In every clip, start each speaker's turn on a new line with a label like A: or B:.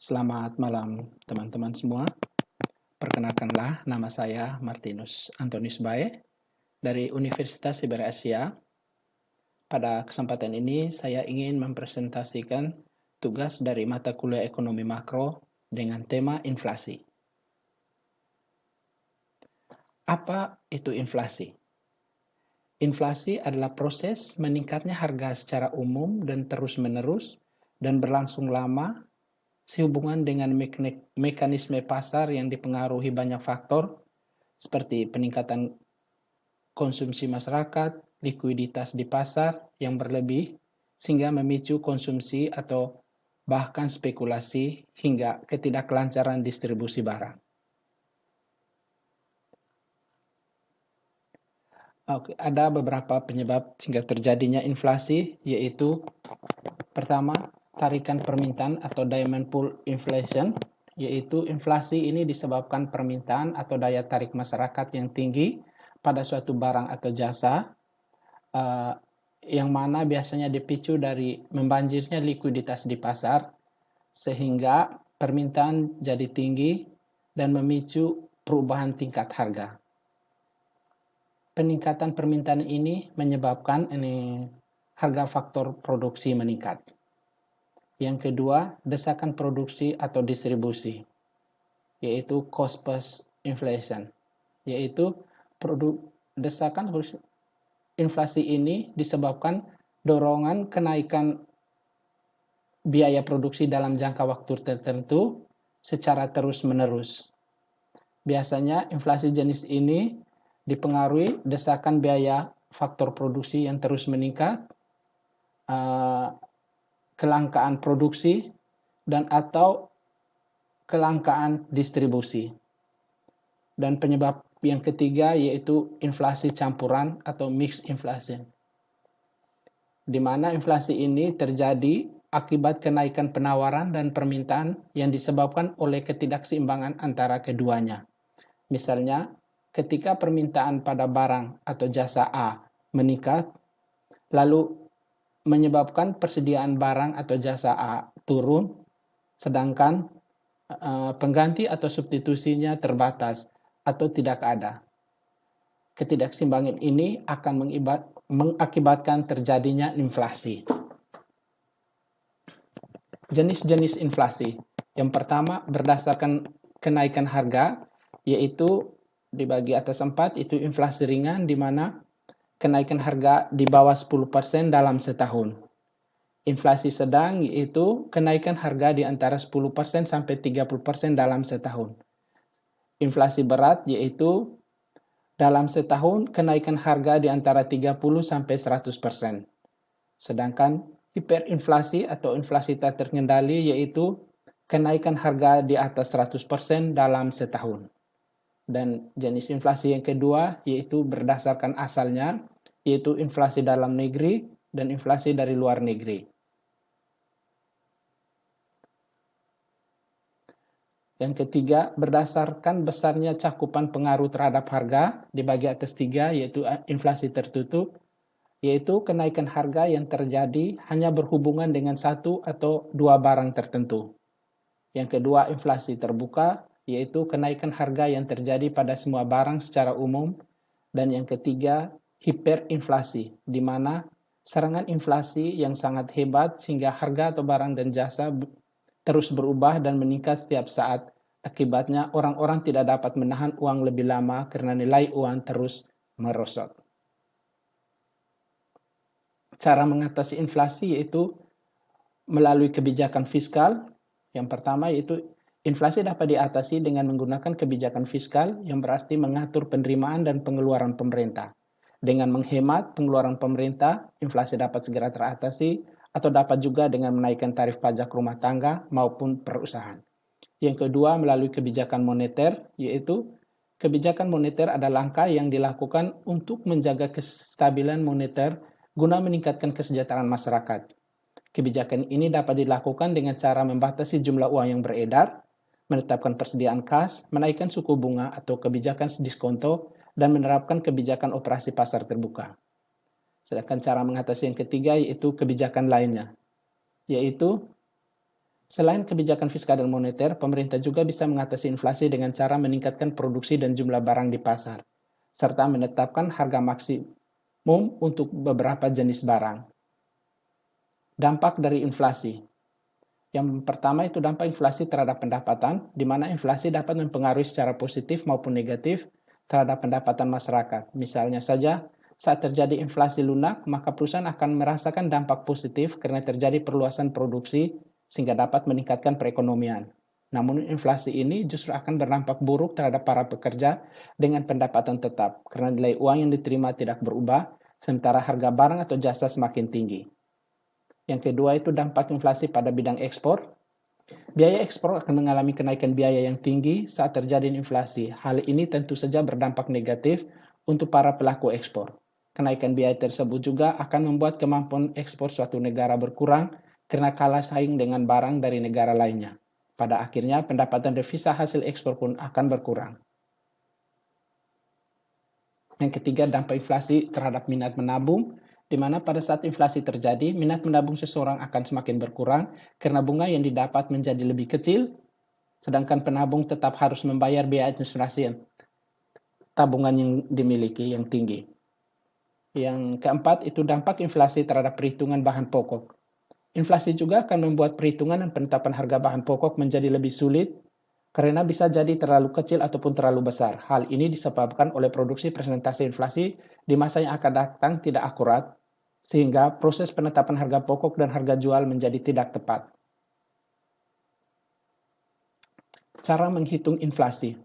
A: Selamat malam teman-teman semua. Perkenalkanlah nama saya Martinus Antonius Bae dari Universitas Siber Asia. Pada kesempatan ini saya ingin mempresentasikan tugas dari mata kuliah ekonomi makro dengan tema inflasi. Apa itu inflasi? Inflasi adalah proses meningkatnya harga secara umum dan terus-menerus dan berlangsung lama sehubungan dengan mekanisme pasar yang dipengaruhi banyak faktor seperti peningkatan konsumsi masyarakat, likuiditas di pasar yang berlebih, sehingga memicu konsumsi atau bahkan spekulasi hingga ketidaklancaran distribusi barang. Oke, ada beberapa penyebab sehingga terjadinya inflasi, yaitu pertama, tarikan permintaan atau demand pull inflation, yaitu inflasi ini disebabkan permintaan atau daya tarik masyarakat yang tinggi pada suatu barang atau jasa, yang mana biasanya dipicu dari membanjirnya likuiditas di pasar, sehingga permintaan jadi tinggi dan memicu perubahan tingkat harga. Peningkatan permintaan ini menyebabkan harga faktor produksi meningkat. Yang kedua, desakan produksi atau distribusi, yaitu cost plus inflation, yaitu desakan inflasi ini disebabkan dorongan kenaikan biaya produksi dalam jangka waktu tertentu secara terus-menerus. Biasanya inflasi jenis ini dipengaruhi desakan biaya faktor produksi yang terus meningkat, kelangkaan produksi, dan atau kelangkaan distribusi. Dan penyebab yang ketiga yaitu inflasi campuran atau mixed inflation, di mana inflasi ini terjadi akibat kenaikan penawaran dan permintaan yang disebabkan oleh ketidakseimbangan antara keduanya. Misalnya, ketika permintaan pada barang atau jasa A meningkat, lalu menyebabkan persediaan barang atau jasa A turun, sedangkan pengganti atau substitusinya terbatas atau tidak ada. Ketidakseimbangan ini akan mengakibatkan terjadinya inflasi. Jenis-jenis inflasi. Yang pertama, berdasarkan kenaikan harga, yaitu dibagi atas 4, itu inflasi ringan, di mana kenaikan harga di bawah 10% dalam setahun. Inflasi sedang yaitu kenaikan harga di antara 10% sampai 30% dalam setahun. Inflasi berat yaitu dalam setahun kenaikan harga di antara 30 sampai 100%. Sedangkan hiperinflasi atau inflasi tak terkendali yaitu kenaikan harga di atas 100% dalam setahun. Dan jenis inflasi yang kedua yaitu berdasarkan asalnya, yaitu inflasi dalam negeri dan inflasi dari luar negeri. Yang ketiga, berdasarkan besarnya cakupan pengaruh terhadap harga dibagi atas 3, yaitu inflasi tertutup, yaitu kenaikan harga yang terjadi hanya berhubungan dengan satu atau dua barang tertentu. Yang kedua, inflasi terbuka, yaitu kenaikan harga yang terjadi pada semua barang secara umum. Dan yang ketiga, hiperinflasi, di mana serangan inflasi yang sangat hebat sehingga harga atau barang dan jasa terus berubah dan meningkat setiap saat. Akibatnya orang-orang tidak dapat menahan uang lebih lama karena nilai uang terus merosot. Cara mengatasi inflasi yaitu melalui kebijakan fiskal. Yang pertama yaitu inflasi dapat diatasi dengan menggunakan kebijakan fiskal yang berarti mengatur penerimaan dan pengeluaran pemerintah. Dengan menghemat pengeluaran pemerintah, inflasi dapat segera teratasi atau dapat juga dengan menaikkan tarif pajak rumah tangga maupun perusahaan. Yang kedua, melalui kebijakan moneter, yaitu kebijakan moneter adalah langkah yang dilakukan untuk menjaga kestabilan moneter guna meningkatkan kesejahteraan masyarakat. Kebijakan ini dapat dilakukan dengan cara membatasi jumlah uang yang beredar, menetapkan persediaan kas, menaikkan suku bunga atau kebijakan diskonto, dan menerapkan kebijakan operasi pasar terbuka. Sedangkan cara mengatasi yang ketiga yaitu kebijakan lainnya, yaitu Selain kebijakan fiskal dan moneter, pemerintah juga bisa mengatasi inflasi dengan cara meningkatkan produksi dan jumlah barang di pasar, serta menetapkan harga maksimum untuk beberapa jenis barang. Dampak dari inflasi. Yang pertama itu dampak inflasi terhadap pendapatan, di mana inflasi dapat mempengaruhi secara positif maupun negatif terhadap pendapatan masyarakat. Misalnya saja, saat terjadi inflasi lunak, maka perusahaan akan merasakan dampak positif karena terjadi perluasan produksi sehingga dapat meningkatkan perekonomian. Namun inflasi ini justru akan berdampak buruk terhadap para pekerja dengan pendapatan tetap, karena nilai uang yang diterima tidak berubah, sementara harga barang atau jasa semakin tinggi. Yang kedua itu dampak inflasi pada bidang ekspor. Biaya ekspor akan mengalami kenaikan biaya yang tinggi saat terjadi inflasi. Hal ini tentu saja berdampak negatif untuk para pelaku ekspor. Kenaikan biaya tersebut juga akan membuat kemampuan ekspor suatu negara berkurang karena kalah saing dengan barang dari negara lainnya. Pada akhirnya, pendapatan devisa hasil ekspor pun akan berkurang. Yang ketiga, dampak inflasi terhadap minat menabung, di mana pada saat inflasi terjadi, minat menabung seseorang akan semakin berkurang karena bunga yang didapat menjadi lebih kecil, sedangkan penabung tetap harus membayar biaya administrasi tabungan yang dimiliki yang tinggi. Yang keempat itu dampak inflasi terhadap perhitungan bahan pokok. Inflasi juga akan membuat perhitungan dan penetapan harga bahan pokok menjadi lebih sulit karena bisa jadi terlalu kecil ataupun terlalu besar. Hal ini disebabkan oleh produksi presentasi inflasi di masa yang akan datang tidak akurat, sehingga proses penetapan harga pokok dan harga jual menjadi tidak tepat. Cara menghitung inflasi.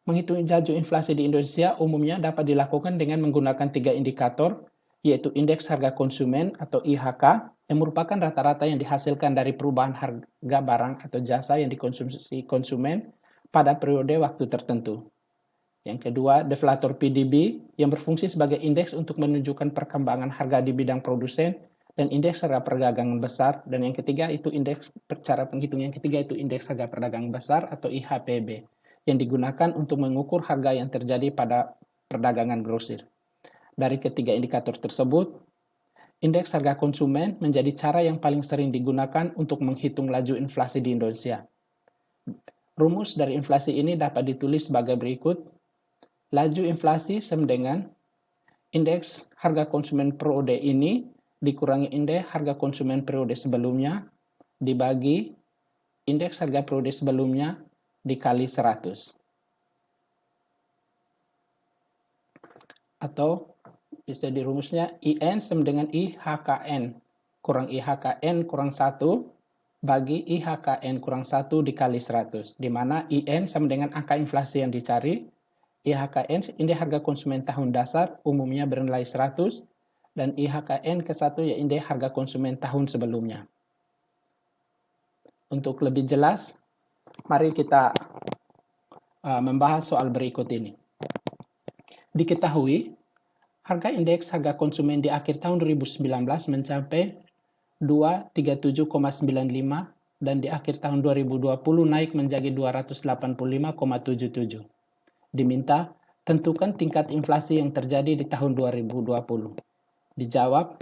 A: Menghitung laju inflasi di Indonesia umumnya dapat dilakukan dengan menggunakan 3 indikator, yaitu Indeks Harga Konsumen atau IHK, yang merupakan rata-rata yang dihasilkan dari perubahan harga barang atau jasa yang dikonsumsi konsumen pada periode waktu tertentu. Yang kedua, deflator PDB yang berfungsi sebagai indeks untuk menunjukkan perkembangan harga di bidang produsen dan indeks harga perdagangan besar. Dan yang ketiga itu indeks cara penghitung yang ketiga itu indeks harga perdagangan besar atau IHPB yang digunakan untuk mengukur harga yang terjadi pada perdagangan grosir. Dari ketiga indikator tersebut, indeks harga konsumen menjadi cara yang paling sering digunakan untuk menghitung laju inflasi di Indonesia. Rumus dari inflasi ini dapat ditulis sebagai berikut. Laju inflasi sama dengan indeks harga konsumen periode ini dikurangi indeks harga konsumen periode sebelumnya dibagi indeks harga periode sebelumnya dikali 100. Atau bisa dirumusnya IN sama dengan IHKN kurang IHKN kurang 1 bagi IHKN kurang 1 dikali 100, di mana IN sama dengan angka inflasi yang dicari, IHKN indeks harga konsumen tahun dasar umumnya bernilai 100 dan IHKN ke-1 ya indeks harga konsumen tahun sebelumnya. Untuk lebih jelas, mari kita membahas soal berikut ini. Diketahui, harga indeks harga konsumen di akhir tahun 2019 mencapai 237,95 dan di akhir tahun 2020 naik menjadi 285,77. Diminta, tentukan tingkat inflasi yang terjadi di tahun 2020. Dijawab,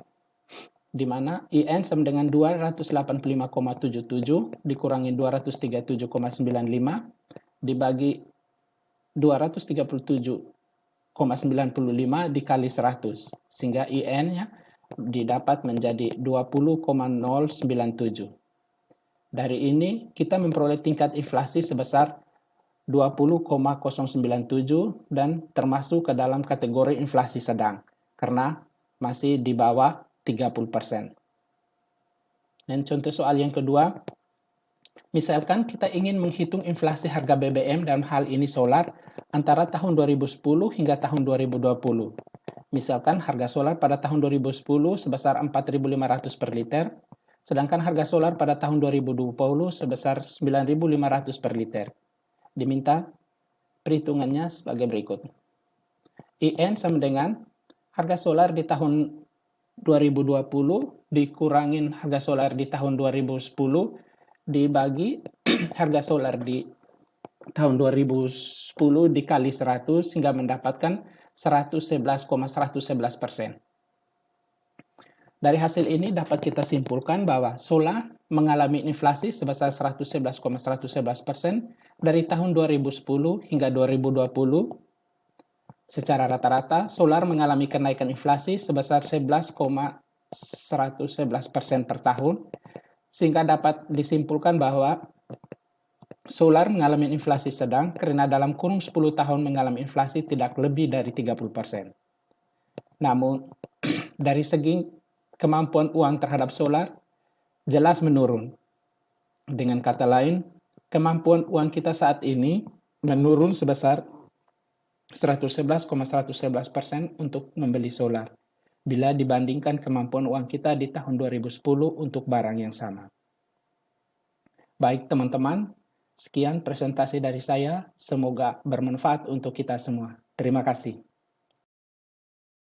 A: di mana IN sama dengan 285,77 dikurangi 237,95 dibagi 237,95 dikali 100, sehingga IN-nya didapat menjadi 20,097. Dari ini, kita memperoleh tingkat inflasi sebesar 20,097 dan termasuk ke dalam kategori inflasi sedang karena masih di bawah 30%. Dan contoh soal yang kedua, misalkan kita ingin menghitung inflasi harga BBM dalam hal ini solar antara tahun 2010 hingga tahun 2020. Misalkan harga solar pada tahun 2010 sebesar 4.500 per liter, sedangkan harga solar pada tahun 2020 sebesar 9.500 per liter. Diminta perhitungannya sebagai berikut. IN sama dengan harga solar di tahun 2020 dikurangin harga solar di tahun 2010 dibagi harga solar di tahun 2010 dikali 100 sehingga mendapatkan 111,111%. Dari hasil ini dapat kita simpulkan bahwa solar mengalami inflasi sebesar 111,111% dari tahun 2010 hingga 2020. Secara rata-rata, solar mengalami kenaikan inflasi sebesar 11,111% per tahun, sehingga dapat disimpulkan bahwa solar mengalami inflasi sedang karena dalam kurun 10 tahun mengalami inflasi tidak lebih dari 30%. Namun, dari segi kemampuan uang terhadap solar, jelas menurun. Dengan kata lain, kemampuan uang kita saat ini menurun sebesar 111,111% untuk membeli solar, bila dibandingkan kemampuan uang kita di tahun 2010 untuk barang yang sama. Baik teman-teman, sekian presentasi dari saya, semoga bermanfaat untuk kita semua. Terima kasih.